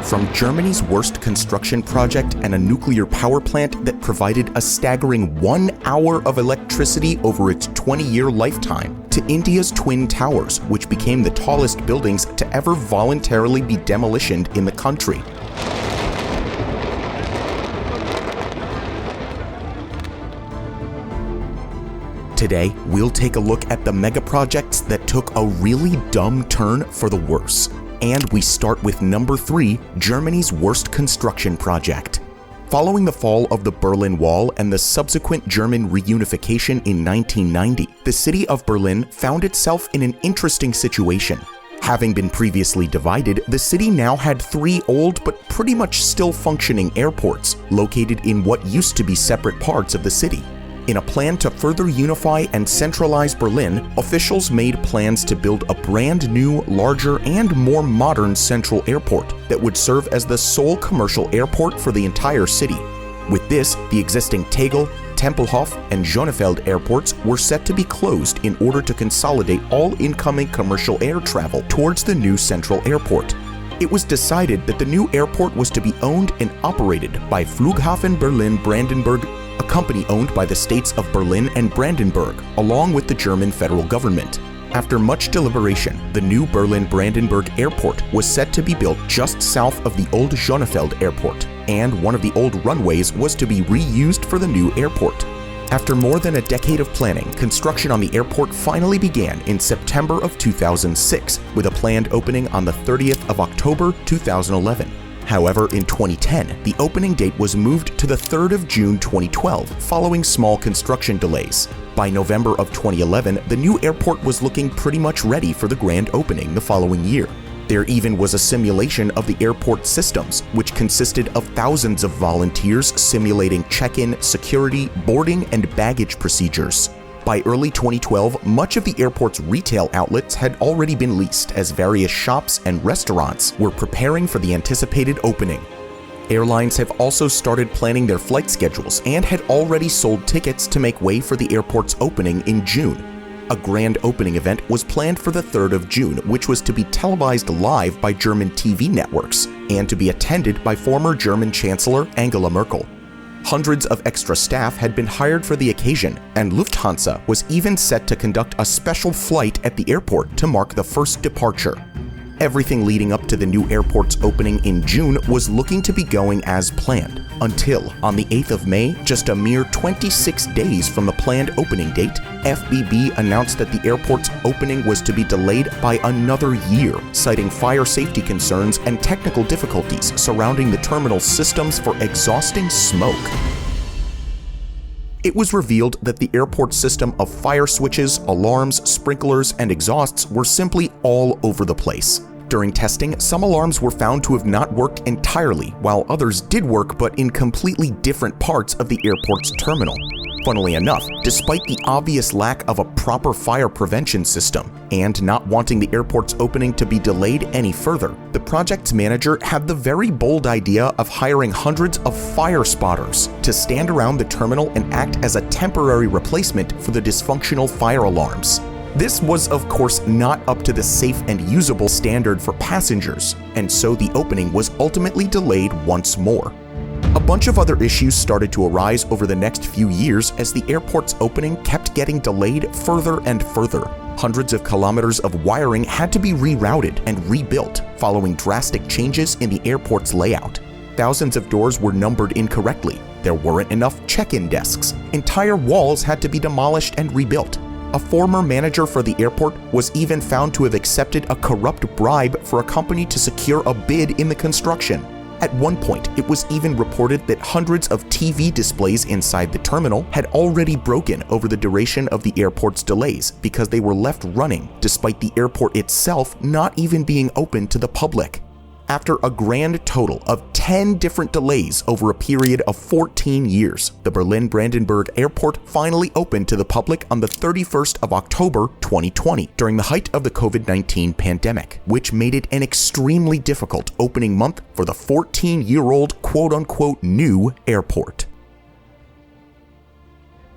From Germany's worst construction project and a nuclear power plant that provided a staggering 1 hour of electricity over its 20-year lifetime, to India's Twin Towers, which became the tallest buildings to ever voluntarily be demolished in the country. Today, we'll take a look at the megaprojects that took a really dumb turn for the worse. And we start with number 3, Germany's worst construction project. Following the fall of the Berlin Wall and the subsequent German reunification in 1990, the city of Berlin found itself in an interesting situation. Having been previously divided, the city now had 3 old but pretty much still functioning airports located in what used to be separate parts of the city. In a plan to further unify and centralize Berlin, officials made plans to build a brand new, larger, and more modern central airport that would serve as the sole commercial airport for the entire city. With this, the existing Tegel, Tempelhof, and Schönefeld airports were set to be closed in order to consolidate all incoming commercial air travel towards the new central airport. It was decided that the new airport was to be owned and operated by Flughafen Berlin-Brandenburg, a company owned by the states of Berlin and Brandenburg, along with the German federal government. After much deliberation, the new Berlin-Brandenburg airport was set to be built just south of the old Schönefeld airport, and one of the old runways was to be reused for the new airport. After more than a decade of planning, construction on the airport finally began in September of 2006, with a planned opening on the 30th of October 2011. However, in 2010, the opening date was moved to the 3rd of June 2012, following small construction delays. By November of 2011, the new airport was looking pretty much ready for the grand opening the following year. There even was a simulation of the airport systems, which consisted of thousands of volunteers simulating check-in, security, boarding, and baggage procedures. By early 2012, much of the airport's retail outlets had already been leased as various shops and restaurants were preparing for the anticipated opening. Airlines have also started planning their flight schedules and had already sold tickets to make way for the airport's opening in June. A grand opening event was planned for the 3rd of June, which was to be televised live by German TV networks and to be attended by former German Chancellor Angela Merkel. Hundreds of extra staff had been hired for the occasion, and Lufthansa was even set to conduct a special flight at the airport to mark the first departure. Everything leading up to the new airport's opening in June was looking to be going as planned, until on the 8th of May, just a mere 26 days from the planned opening date, FBB announced that the airport's opening was to be delayed by another year, citing fire safety concerns and technical difficulties surrounding the terminal's systems for exhausting smoke. It was revealed that the airport system of fire switches, alarms, sprinklers, and exhausts were simply all over the place. During testing, some alarms were found to have not worked entirely, while others did work but in completely different parts of the airport's terminal. Funnily enough, despite the obvious lack of a proper fire prevention system and not wanting the airport's opening to be delayed any further, the project's manager had the very bold idea of hiring hundreds of fire spotters to stand around the terminal and act as a temporary replacement for the dysfunctional fire alarms. This was, of course, not up to the safe and usable standard for passengers, and so the opening was ultimately delayed once more. A bunch of other issues started to arise over the next few years as the airport's opening kept getting delayed further and further. Hundreds of kilometers of wiring had to be rerouted and rebuilt following drastic changes in the airport's layout. Thousands of doors were numbered incorrectly. There weren't enough check-in desks. Entire walls had to be demolished and rebuilt. A former manager for the airport was even found to have accepted a corrupt bribe for a company to secure a bid in the construction. At one point, it was even reported that hundreds of TV displays inside the terminal had already broken over the duration of the airport's delays because they were left running despite the airport itself not even being open to the public. After a grand total of 10 different delays over a period of 14 years, the Berlin-Brandenburg airport finally opened to the public on the 31st of October 2020 during the height of the COVID-19 pandemic, which made it an extremely difficult opening month for the 14-year-old quote-unquote new airport.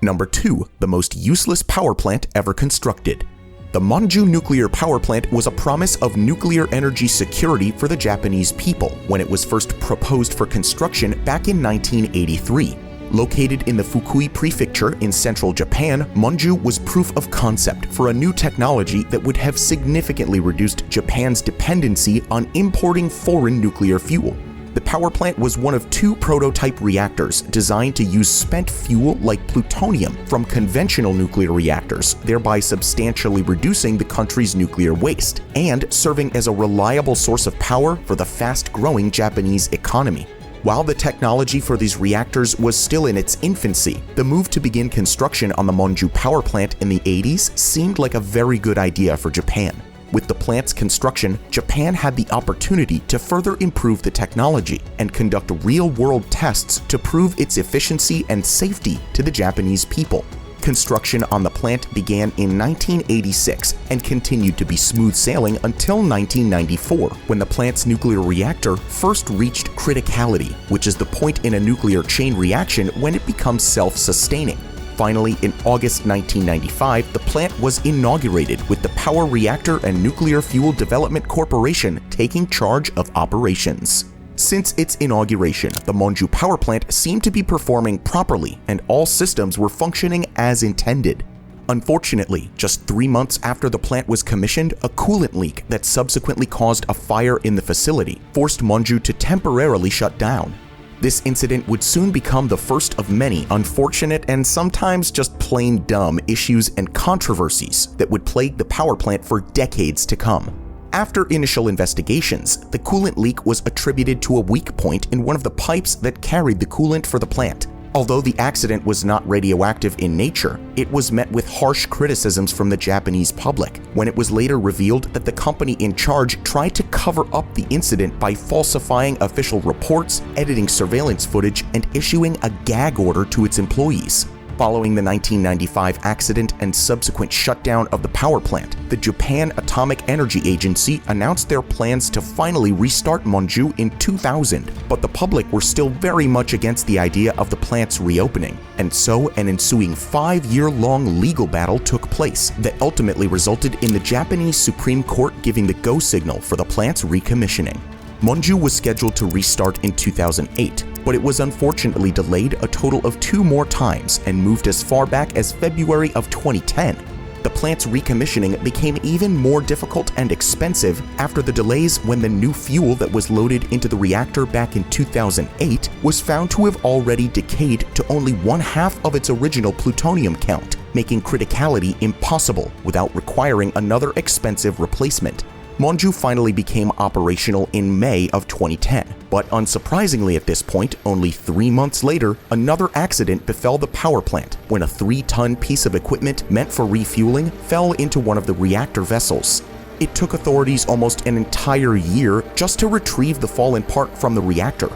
Number 2, the most useless power plant ever constructed. The Monju nuclear power plant was a promise of nuclear energy security for the Japanese people when it was first proposed for construction back in 1983. Located in the Fukui Prefecture in central Japan, Monju was proof of concept for a new technology that would have significantly reduced Japan's dependency on importing foreign nuclear fuel. The power plant was one of two prototype reactors designed to use spent fuel like plutonium from conventional nuclear reactors, thereby substantially reducing the country's nuclear waste and serving as a reliable source of power for the fast-growing Japanese economy. While the technology for these reactors was still in its infancy, the move to begin construction on the Monju power plant in the 80s seemed like a very good idea for Japan. With the plant's construction, Japan had the opportunity to further improve the technology and conduct real-world tests to prove its efficiency and safety to the Japanese people. Construction on the plant began in 1986 and continued to be smooth sailing until 1994, when the plant's nuclear reactor first reached criticality, which is the point in a nuclear chain reaction when it becomes self-sustaining. Finally, in August 1995, the plant was inaugurated with the Power Reactor and Nuclear Fuel Development Corporation taking charge of operations. Since its inauguration, the Monju power plant seemed to be performing properly and all systems were functioning as intended. Unfortunately, just 3 months after the plant was commissioned, a coolant leak that subsequently caused a fire in the facility forced Monju to temporarily shut down. This incident would soon become the first of many unfortunate and sometimes just plain dumb issues and controversies that would plague the power plant for decades to come. After initial investigations, the coolant leak was attributed to a weak point in one of the pipes that carried the coolant for the plant. Although the accident was not radioactive in nature, it was met with harsh criticisms from the Japanese public, when it was later revealed that the company in charge tried to cover up the incident by falsifying official reports, editing surveillance footage, and issuing a gag order to its employees. Following the 1995 accident and subsequent shutdown of the power plant, the Japan Atomic Energy Agency announced their plans to finally restart Monju in 2000, but the public were still very much against the idea of the plant's reopening, and so an ensuing 5-year-long legal battle took place that ultimately resulted in the Japanese Supreme Court giving the go signal for the plant's recommissioning. Monju was scheduled to restart in 2008, but it was unfortunately delayed a total of 2 more times and moved as far back as February of 2010. The plant's recommissioning became even more difficult and expensive after the delays when the new fuel that was loaded into the reactor back in 2008 was found to have already decayed to only 1/2 of its original plutonium count, making criticality impossible without requiring another expensive replacement. Monju finally became operational in May of 2010, but unsurprisingly at this point, only 3 months later, another accident befell the power plant when a 3-ton piece of equipment meant for refueling fell into one of the reactor vessels. It took authorities almost an entire year just to retrieve the fallen part from the reactor.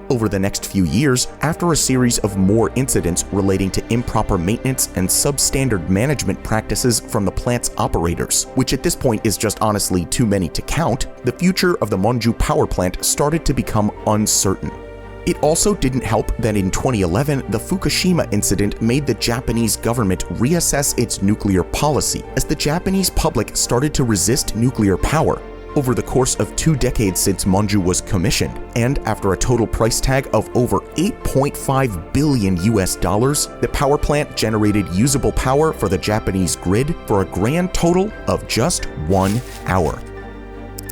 Over the next few years, after a series of more incidents relating to improper maintenance and substandard management practices from the plant's operators, which at this point is just honestly too many to count, the future of the Monju power plant started to become uncertain. It also didn't help that in 2011, the Fukushima incident made the Japanese government reassess its nuclear policy as the Japanese public started to resist nuclear power. Over the course of 2 decades since Monju was commissioned, and after a total price tag of over $8.5 billion, the power plant generated usable power for the Japanese grid for a grand total of just 1 hour.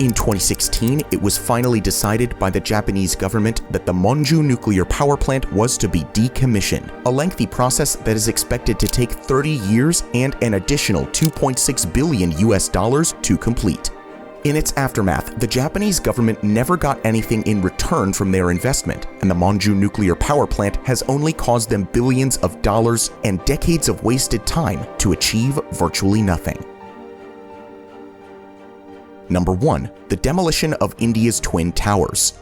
In 2016, it was finally decided by the Japanese government that the Monju nuclear power plant was to be decommissioned, a lengthy process that is expected to take 30 years and an additional $2.6 billion to complete. In its aftermath, the Japanese government never got anything in return from their investment, and the Monju nuclear power plant has only caused them billions of dollars and decades of wasted time to achieve virtually nothing. Number 1. The demolition of India's Twin Towers.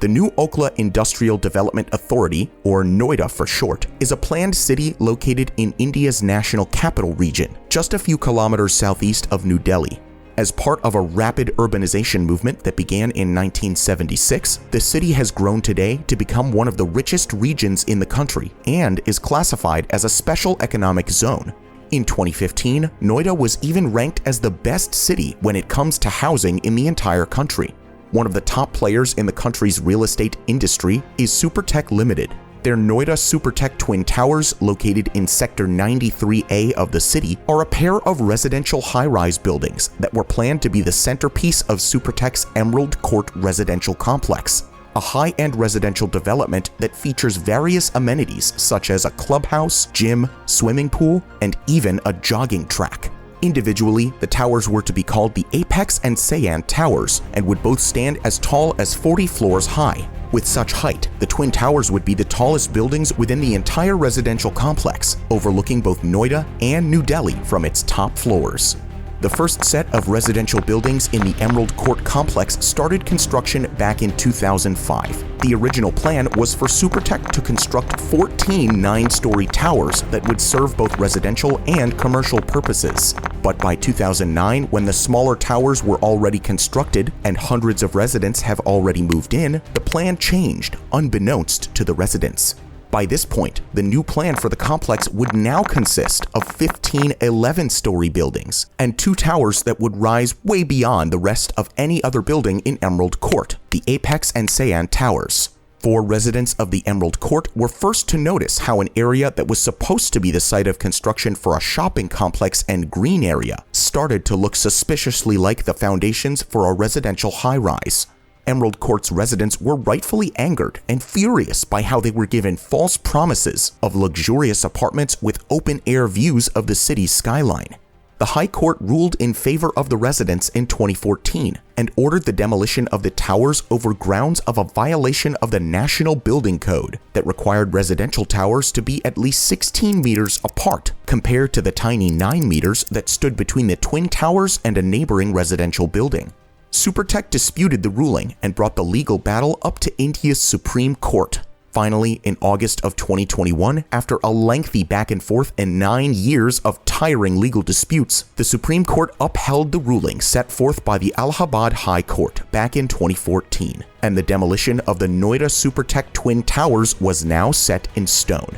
The new Okhla Industrial Development Authority, or Noida for short, is a planned city located in India's national capital region, just a few kilometers southeast of New Delhi. As part of a rapid urbanization movement that began in 1976, the city has grown today to become one of the richest regions in the country and is classified as a special economic zone. In 2015, Noida was even ranked as the best city when it comes to housing in the entire country. One of the top players in the country's real estate industry is Supertech Limited. Their Noida Supertech Twin Towers, located in Sector 93A of the city, are a pair of residential high-rise buildings that were planned to be the centerpiece of Supertech's Emerald Court residential complex, a high-end residential development that features various amenities such as a clubhouse, gym, swimming pool, and even a jogging track. Individually, the towers were to be called the Apex and Seian Towers and would both stand as tall as 40 floors high. With such height, the Twin Towers would be the tallest buildings within the entire residential complex, overlooking both Noida and New Delhi from its top floors. The first set of residential buildings in the Emerald Court complex started construction back in 2005. The original plan was for Supertech to construct 14 9-story towers that would serve both residential and commercial purposes. But by 2009, when the smaller towers were already constructed and hundreds of residents have already moved in, the plan changed, unbeknownst to the residents. By this point, the new plan for the complex would now consist of 15 11-story buildings and 2 towers that would rise way beyond the rest of any other building in Emerald Court, the Apex and Seian Towers. 4 residents of the Emerald Court were first to notice how an area that was supposed to be the site of construction for a shopping complex and green area started to look suspiciously like the foundations for a residential high-rise. Emerald Court's residents were rightfully angered and furious by how they were given false promises of luxurious apartments with open-air views of the city's skyline. The High Court ruled in favor of the residents in 2014 and ordered the demolition of the towers over grounds of a violation of the National Building Code that required residential towers to be at least 16 meters apart compared to the tiny 9 meters that stood between the Twin Towers and a neighboring residential building. Supertech disputed the ruling and brought the legal battle up to India's Supreme Court. Finally, in August of 2021, after a lengthy back and forth and 9 years of tiring legal disputes, the Supreme Court upheld the ruling set forth by the Allahabad High Court back in 2014, and the demolition of the Noida Supertech Twin Towers was now set in stone.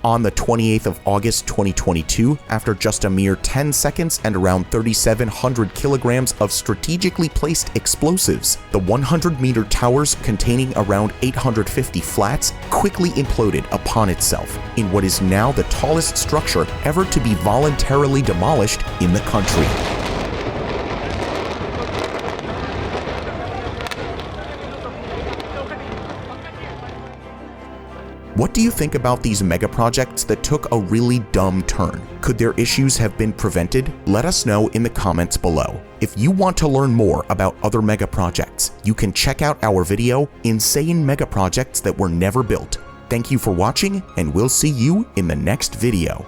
On the 28th of August 2022, after just a mere 10 seconds and around 3,700 kilograms of strategically placed explosives, the 100-meter towers containing around 850 flats quickly imploded upon itself in what is now the tallest structure ever to be voluntarily demolished in the country. What do you think about these megaprojects that took a really dumb turn? Could their issues have been prevented? Let us know in the comments below. If you want to learn more about other megaprojects, you can check out our video, Insane Megaprojects That Were Never Built. Thank you for watching, and we'll see you in the next video.